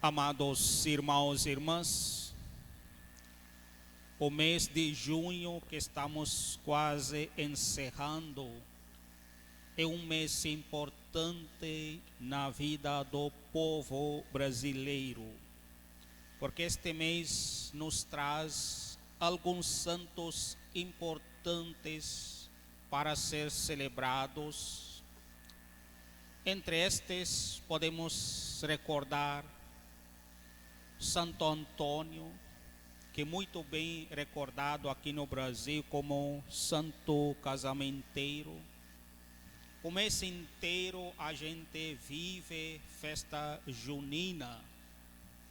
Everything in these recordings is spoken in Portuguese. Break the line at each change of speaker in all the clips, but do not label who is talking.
Amados irmãos e irmãs, o mês de junho que estamos quase encerrando é um mês importante na vida do povo brasileiro, porque este mês nos traz alguns santos importantes para ser celebrados. Entre estes podemos recordar Santo Antônio, que é muito bem recordado aqui no Brasil como santo casamenteiro. O mês inteiro a gente vive festa junina,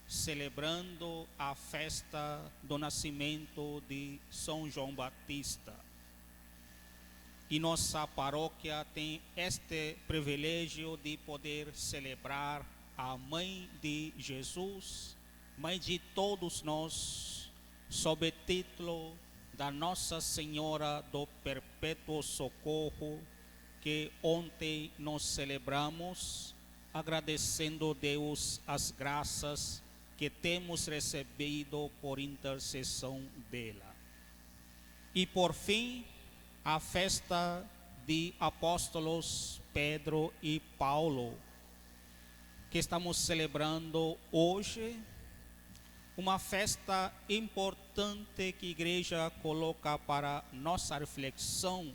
celebrando a festa do nascimento de São João Batista. E nossa paróquia tem este privilégio de poder celebrar a Mãe de Jesus, Mãe de todos nós, sob o título da Nossa Senhora do Perpétuo Socorro, que ontem nós celebramos, agradecendo a Deus as graças que temos recebido por intercessão dela. E por fim, a festa de apóstolos Pedro e Paulo, que estamos celebrando hoje, uma festa importante que a igreja coloca para nossa reflexão,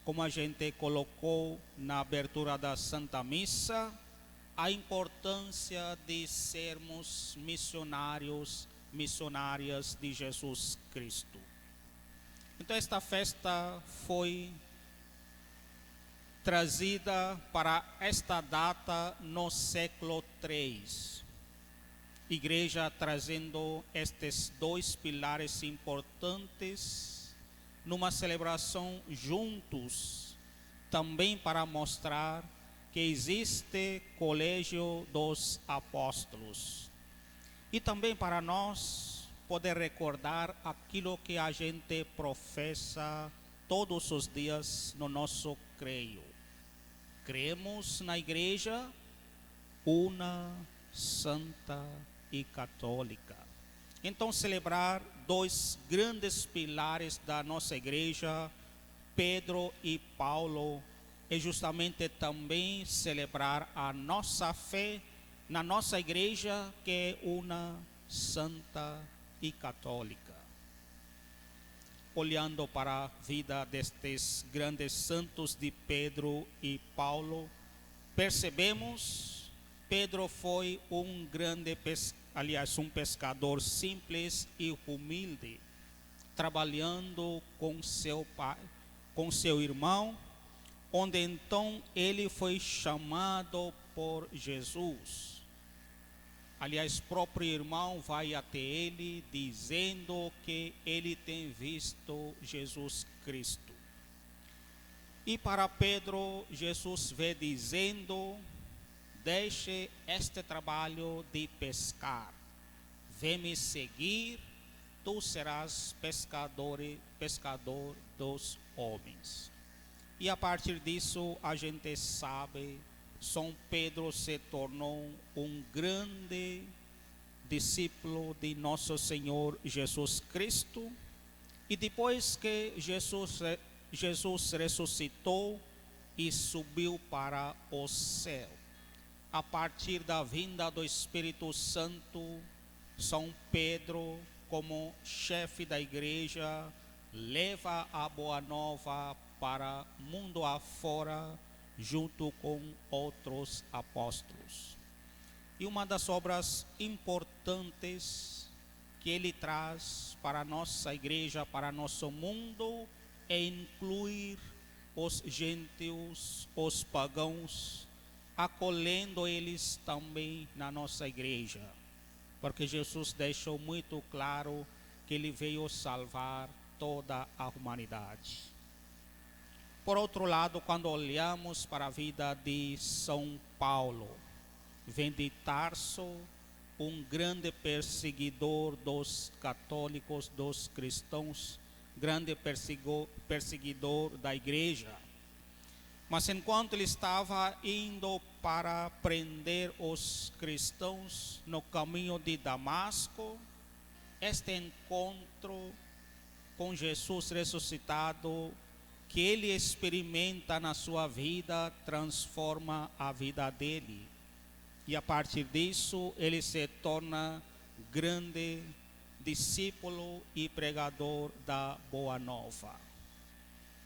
como a gente colocou na abertura da Santa Missa, a importância de sermos missionárias de Jesus Cristo. Então esta festa foi trazida para esta data no século III. Igreja trazendo estes dois pilares importantes numa celebração juntos, também para mostrar que existe colégio dos apóstolos. E também para nós poder recordar aquilo que a gente professa todos os dias no nosso creio. Cremos na igreja una, santa e católica. Então celebrar dois grandes pilares da nossa igreja, Pedro e Paulo, é justamente também celebrar a nossa fé na nossa igreja, que é una, santa e católica. Olhando para a vida destes grandes santos de Pedro e Paulo, percebemos Pedro foi um pescador simples e humilde, trabalhando com seu pai, com seu irmão, onde então ele foi chamado por Jesus. Próprio irmão vai até ele dizendo que ele tem visto Jesus Cristo. E para Pedro, Jesus vê dizendo: deixe este trabalho de pescar, vem me seguir, tu serás pescador dos homens. E a partir disso a gente sabe, São Pedro se tornou um grande discípulo de nosso Senhor Jesus Cristo. E depois que Jesus ressuscitou e subiu para o céu, a partir da vinda do Espírito Santo, São Pedro, como chefe da igreja, leva a boa nova para o mundo afora, junto com outros apóstolos. E uma das obras importantes que ele traz para a nossa igreja, para nosso mundo, é incluir os gentios, os pagãos, acolhendo eles também na nossa igreja, porque Jesus deixou muito claro que ele veio salvar toda a humanidade. Por outro lado, quando olhamos para a vida de São Paulo, vem de Tarso, um grande perseguidor dos católicos, dos cristãos, grande perseguidor da igreja. Mas enquanto ele estava indo para prender os cristãos no caminho de Damasco, este encontro com Jesus ressuscitado que ele experimenta na sua vida transforma a vida dele. E a partir disso ele se torna grande discípulo e pregador da Boa Nova.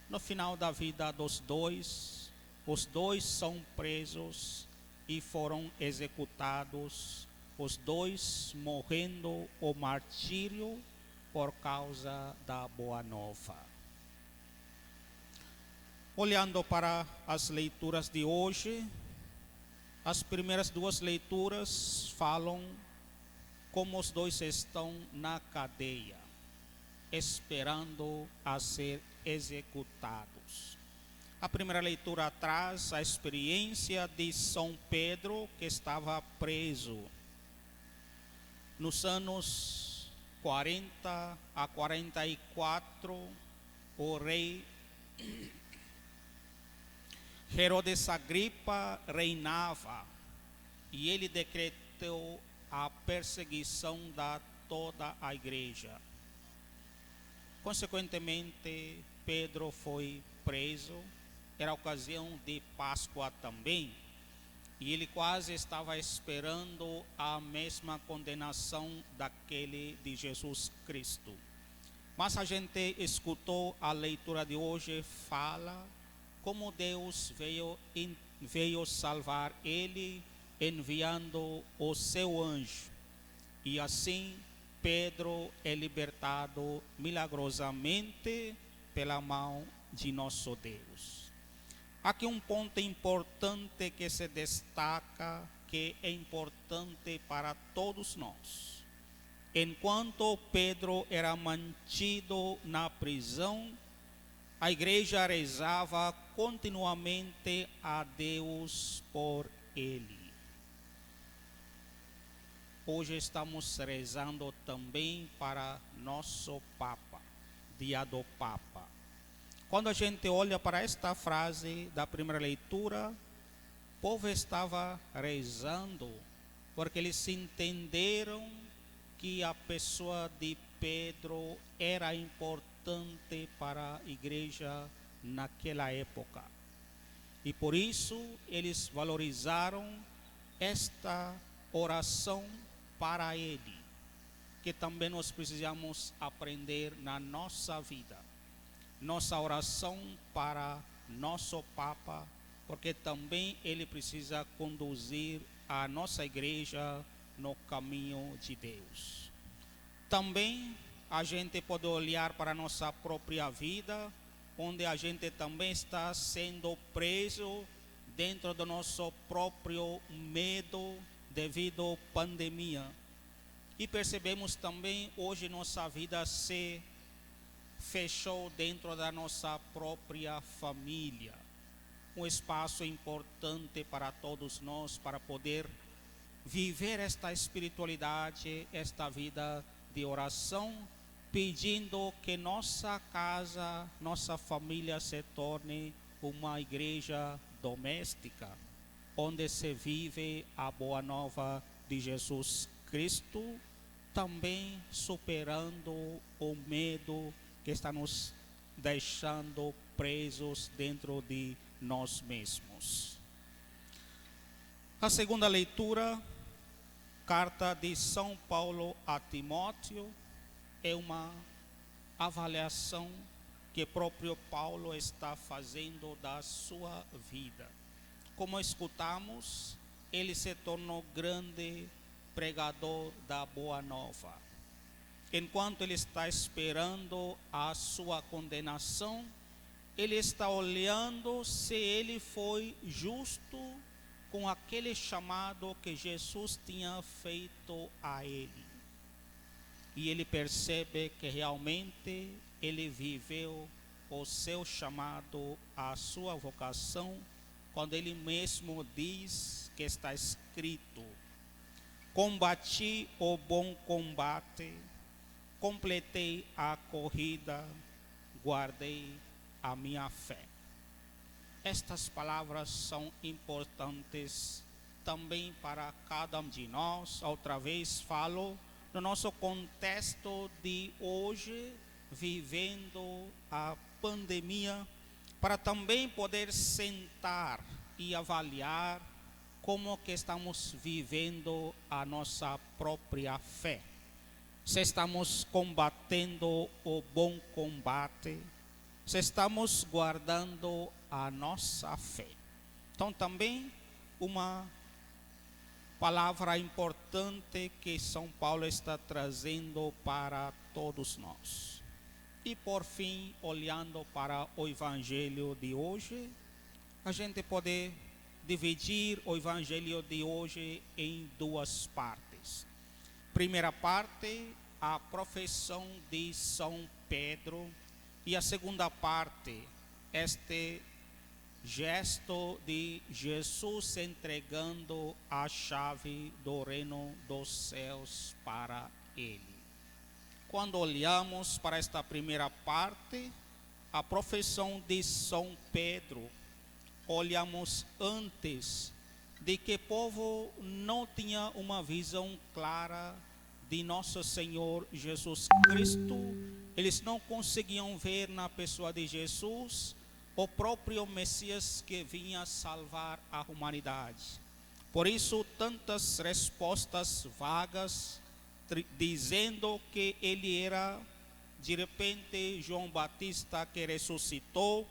No final da vida dos dois, os dois são presos e foram executados, os dois morrendo o martírio por causa da Boa Nova. Olhando para as leituras de hoje, as primeiras duas leituras falam como os dois estão na cadeia, esperando a ser executados. A primeira leitura traz a experiência de São Pedro, que estava preso nos anos 40 a 44, o rei Herodes Agripa reinava e ele decretou a perseguição da toda a igreja. Consequentemente, Pedro foi preso, era ocasião de Páscoa também, e ele quase estava esperando a mesma condenação daquele de Jesus Cristo. Mas a gente escutou a leitura de hoje, fala como Deus veio salvar ele, enviando o seu anjo. E assim Pedro é libertado milagrosamente pela mão de nosso Deus. Aqui um ponto importante que se destaca, que é importante para todos nós. Enquanto Pedro era mantido na prisão, a igreja rezava continuamente a Deus por ele. Hoje estamos rezando também para nosso Papa, dia do Papa. Quando a gente olha para esta frase da primeira leitura, o povo estava rezando, porque eles entenderam que a pessoa de Pedro era importante para a igreja naquela época. E por isso eles valorizaram esta oração para ele, que também nós precisamos aprender na nossa vida. Nossa oração para nosso Papa, porque também ele precisa conduzir a nossa igreja no caminho de Deus. Também a gente pode olhar para a nossa própria vida, onde a gente também está sendo preso dentro do nosso próprio medo devido à pandemia. E percebemos também hoje nossa vida se fechou dentro da nossa própria família. Um espaço importante para todos nós, para poder viver esta espiritualidade, esta vida de oração, pedindo que nossa casa, nossa família se torne uma igreja doméstica, onde se vive a boa nova de Jesus Cristo, também superando o medo que está nos deixando presos dentro de nós mesmos. A segunda leitura, carta de São Paulo a Timóteo, é uma avaliação que próprio Paulo está fazendo da sua vida. Como escutamos, ele se tornou grande pregador da Boa Nova. Enquanto ele está esperando a sua condenação, ele está olhando se ele foi justo com aquele chamado que Jesus tinha feito a ele. E ele percebe que realmente ele viveu o seu chamado, a sua vocação, quando ele mesmo diz que está escrito: combati o bom combate, completei a corrida, guardei a minha fé. estas palavras são importantes também para cada um de nós. Outra vez falo no nosso contexto de hoje, vivendo a pandemia, para também poder sentar e avaliar como que estamos vivendo a nossa própria fé. Se estamos combatendo o bom combate, se estamos guardando a nossa fé. Então também uma palavra importante que São Paulo está trazendo para todos nós. E por fim, olhando para o Evangelho de hoje, a gente pode dividir o Evangelho de hoje em duas partes. Primeira parte, a profissão de São Pedro, e a segunda parte, este gesto de Jesus entregando a chave do reino dos céus para ele. Quando olhamos para esta primeira parte, a profissão de São Pedro, olhamos antes de que o povo não tinha uma visão clara de nosso Senhor Jesus Cristo. Eles não conseguiam ver na pessoa de Jesus o próprio Messias que vinha salvar a humanidade. Por isso, tantas respostas vagas, dizendo que ele era, de repente, João Batista que ressuscitou,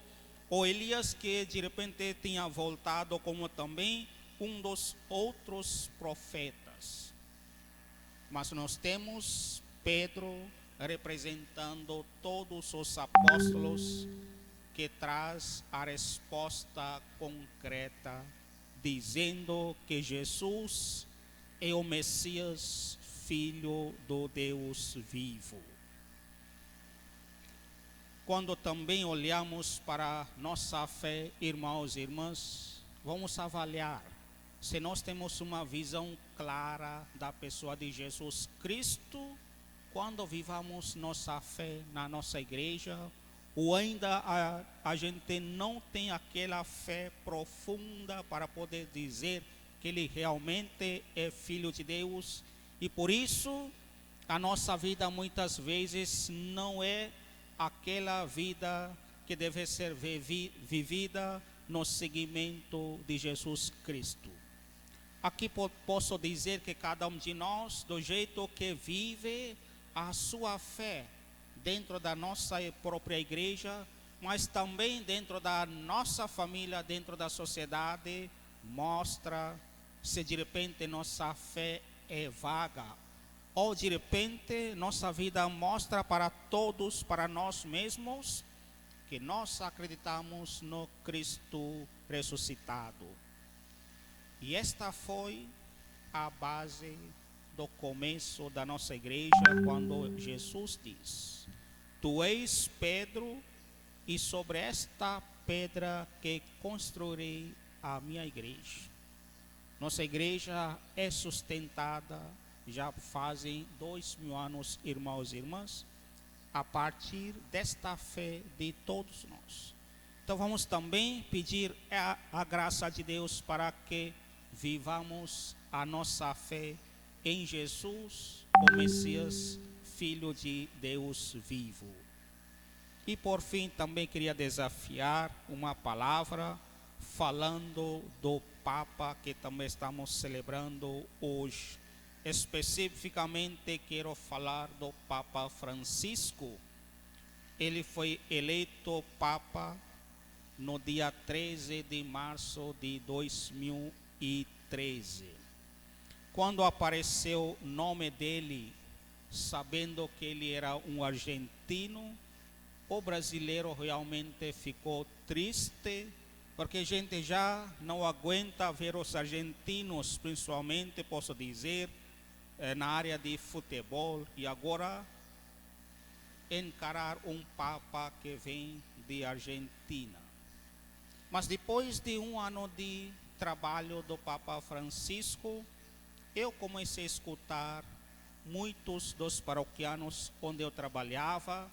ou Elias que de repente tinha voltado, como também um dos outros profetas. Mas nós temos Pedro representando todos os apóstolos, que traz a resposta concreta, dizendo que Jesus é o Messias, Filho do Deus vivo. Quando também olhamos para nossa fé, irmãos e irmãs, vamos avaliar se nós temos uma visão clara da pessoa de Jesus Cristo, quando vivamos nossa fé na nossa igreja, ou ainda a gente não tem aquela fé profunda para poder dizer que ele realmente é Filho de Deus, e por isso a nossa vida muitas vezes não é aquela vida que deve ser vivida no seguimento de Jesus Cristo. Aqui posso dizer que cada um de nós, do jeito que vive a sua fé dentro da nossa própria igreja, mas também dentro da nossa família, dentro da sociedade, mostra se de repente nossa fé é vaga, ou de repente nossa vida mostra para todos, para nós mesmos, que nós acreditamos no Cristo ressuscitado. E esta foi a base do começo da nossa igreja, quando Jesus diz: Tu és Pedro, e sobre esta pedra que construirei a minha igreja. Nossa igreja é sustentada, já fazem 2000 anos, irmãos e irmãs, a partir desta fé de todos nós. Então vamos também pedir a graça de Deus para que vivamos a nossa fé em Jesus, o Messias, Filho de Deus vivo. E por fim também queria desafiar uma palavra falando do Papa que também estamos celebrando hoje. Especificamente quero falar do Papa Francisco. Ele foi eleito Papa no dia 13 de março de 2013. Quando apareceu o nome dele, sabendo que ele era um argentino, o brasileiro realmente ficou triste, porque a gente já não aguenta ver os argentinos, principalmente, posso dizer, na área de futebol, e agora encarar um Papa que vem de Argentina. Mas depois de um ano de trabalho do Papa Francisco, eu comecei a escutar muitos dos paroquianos onde eu trabalhava,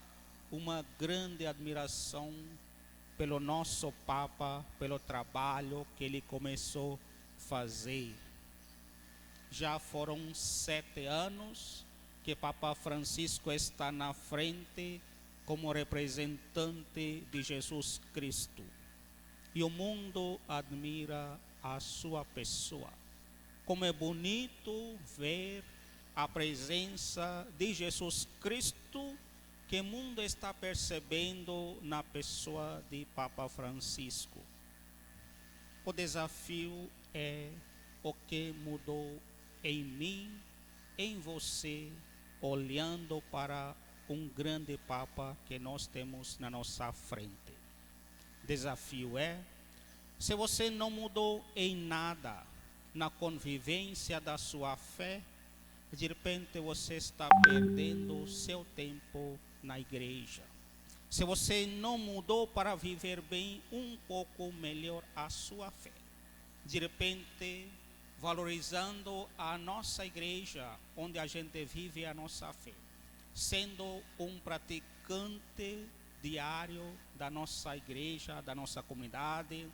uma grande admiração pelo nosso Papa, pelo trabalho que ele começou a fazer. Já foram 7 anos que Papa Francisco está na frente como representante de Jesus Cristo. E o mundo admira a sua pessoa. Como é bonito ver a presença de Jesus Cristo que o mundo está percebendo na pessoa de Papa Francisco. O desafio é o que mudou em mim, em você, olhando para um grande Papa que nós temos na nossa frente. Desafio é, se você não mudou em nada na convivência da sua fé, de repente você está perdendo seu tempo na igreja. Se você não mudou para viver bem um pouco melhor a sua fé, de repente valorizando a nossa igreja, onde a gente vive a nossa fé, sendo um praticante diário da nossa igreja, da nossa comunidade,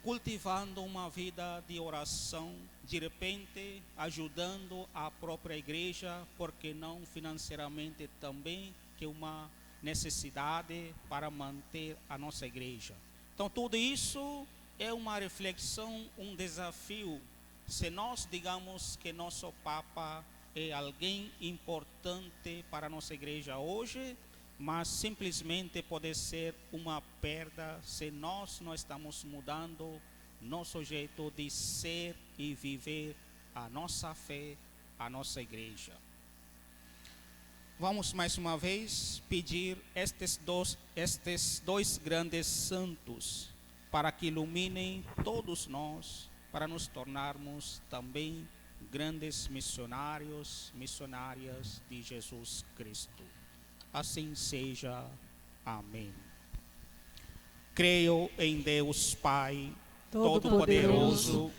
cultivando uma vida de oração, de repente ajudando a própria igreja, porque não financeiramente também, que é uma necessidade para manter a nossa igreja. Então tudo isso é uma reflexão, um desafio. Se nós digamos que nosso Papa é alguém importante para a nossa igreja hoje, mas simplesmente pode ser uma perda se nós não estamos mudando nosso jeito de ser e viver a nossa fé, a nossa igreja. Vamos mais uma vez pedir estes dois grandes santos para que iluminem todos nós, para nos tornarmos também grandes missionários, missionárias de Jesus Cristo. Assim seja. Amém. Creio em Deus Pai, Todo-Poderoso,